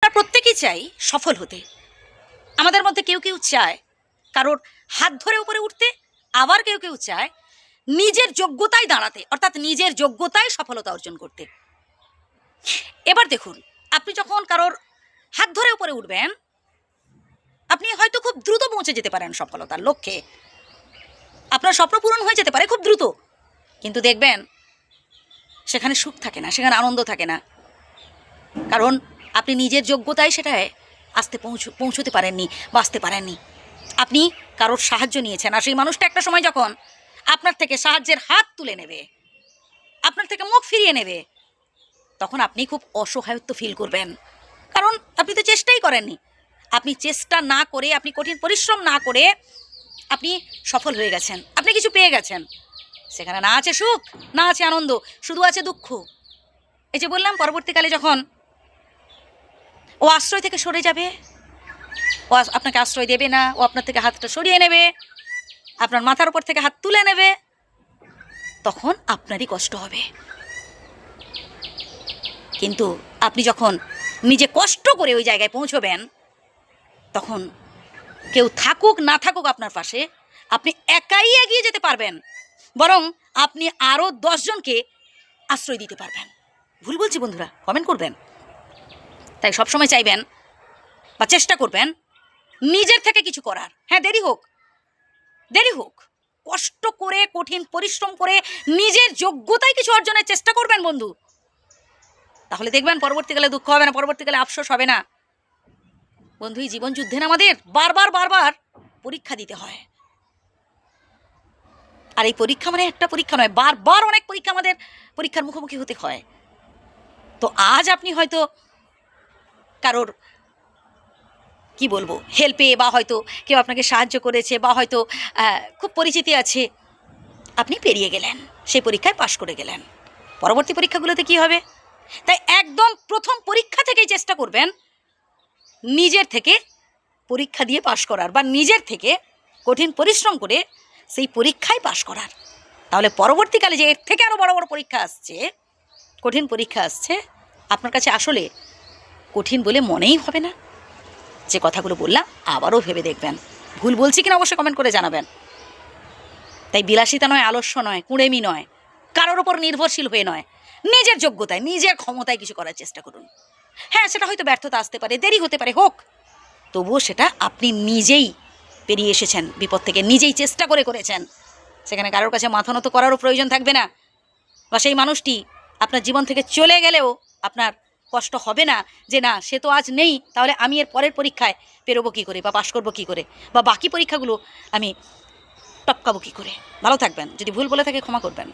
আমরা প্রত্যেকেই চাই সফল হতে। আমাদের মধ্যে কেউ কেউ চায় কারোর হাত ধরে উপরে উঠতে, আবার কেউ কেউ চায় নিজের যোগ্যতায় দাঁড়াতে, অর্থাৎ নিজের যোগ্যতায় সফলতা অর্জন করতে। এবার দেখুন, আপনি যখন কারোর হাত ধরে উপরে উঠবেন, আপনি হয়তো খুব দ্রুত পৌঁছে যেতে পারেন সফলতার লক্ষ্যে, আপনার স্বপ্ন পূরণ হয়ে যেতে পারে খুব দ্রুত, কিন্তু দেখবেন সেখানে সুখ থাকে না, সেখানে আনন্দ থাকে না, কারণ আপনি নিজের যোগ্যতায় সেটায় পৌঁছতে পারেননি, বাঁচতে পারেননি। আপনি কারোর সাহায্য নিয়েছেন, আর সেই মানুষটা একটা সময় যখন আপনার থেকে সাহায্যের হাত তুলে নেবে, আপনার থেকে মুখ ফিরিয়ে নেবে, তখন আপনি খুব অসহায়ত্ব ফিল করবেন, কারণ আপনি তো চেষ্টাই করেননি। আপনি চেষ্টা না করে, আপনি কঠিন পরিশ্রম না করে আপনি সফল হয়ে গেছেন, আপনি কিছু পেয়ে গেছেন, সেখানে না আছে সুখ, না আছে আনন্দ, শুধু আছে দুঃখ। এই যে বললাম, পরবর্তীকালে যখন ও আশ্রয় থেকে সরে যাবে, ও আপনাকে আশ্রয় দেবে না, ও আপনার থেকে হাতটা সরিয়ে নেবে, আপনার মাথার উপর থেকে হাত তুলে নেবে, তখন আপনারই কষ্ট হবে। কিন্তু আপনি যখন নিজে কষ্ট করে ওই জায়গায় পৌঁছবেন, তখন কেউ থাকুক না থাকুক আপনার পাশে, আপনি একাই এগিয়ে যেতে পারবেন, বরং আপনি আরও 10 জনকে আশ্রয় দিতে পারবেন। ভুল বলছি বন্ধুরা? কমেন্ট করবেন। তাই সবসময় চাইবেন বা চেষ্টা করবেন নিজের থেকে কিছু করার। হ্যাঁ, দেরি হোক, কষ্ট করে, কঠিন পরিশ্রম করে নিজের যোগ্যতায় কিছু অর্জনের চেষ্টা করবেন বন্ধু। তাহলে দেখবেন পরবর্তীকালে দুঃখ হবে না, পরবর্তীকালে আফসোস হবে না। বন্ধু, এই জীবন যুদ্ধে না আমাদের বারবার পরীক্ষা দিতে হয়। আর এই পরীক্ষা মানে একটা পরীক্ষা নয়, বারবার অনেক পরীক্ষা, আমাদের পরীক্ষার মুখোমুখি হতে হয়। তো আজ আপনি হয়তো কারোর কি বলবো হেল্পে, বা হয়তো কেউ আপনাকে সাহায্য করেছে, বা হয়তো খুব পরিচিতি আছে, আপনি পেরিয়ে গেলেন, সেই পরীক্ষায় পাশ করে গেলেন। পরবর্তী পরীক্ষাগুলোতে কি হবে? তাই একদম প্রথম পরীক্ষা থেকেই চেষ্টা করবেন নিজের থেকে পরীক্ষা দিয়ে পাশ করার, বা নিজের থেকে কঠিন পরিশ্রম করে সেই পরীক্ষায় পাশ করার। তাহলে পরবর্তীকালে যে এর থেকে আরও বড় বড় পরীক্ষা আসছে, কঠিন পরীক্ষা আসছে, আপনার কাছে আসলে কঠিন বলে মনেই হবে না। যে কথাগুলো বললাম আবারও ভেবে দেখবেন। ভুল বলছি কিনা অবশ্যই কমেন্ট করে জানাবেন। তাই বিলাসিতা নয়, আলস্য নয়, কুঁড়েমি নয়, কারোর ওপর নির্ভরশীল হয়ে নয়, নিজের যোগ্যতায়, নিজের ক্ষমতায় কিছু করার চেষ্টা করুন। হ্যাঁ, সেটা হয়তো ব্যর্থতা আসতে পারে, দেরি হতে পারে, হোক, তবুও সেটা আপনি নিজেই পেরিয়ে এসেছেন, বিপদ থেকে নিজেই চেষ্টা করেছেন। সেখানে কারোর কাছে মাথা নত করারও প্রয়োজন থাকবে না, বা সেই মানুষটি আপনার জীবন থেকে চলে গেলেও আপনার কষ্ট হবে না যে না, সে তো আজ নেই, তাহলে আমি এর পরের পরীক্ষায় পেরোবো কী করে, বা পাশ করবো কী করে, বা বাকি পরীক্ষাগুলো আমি টপকাবো কী করে। ভালো থাকবেন। যদি ভুল বলে থাকে ক্ষমা করবেন।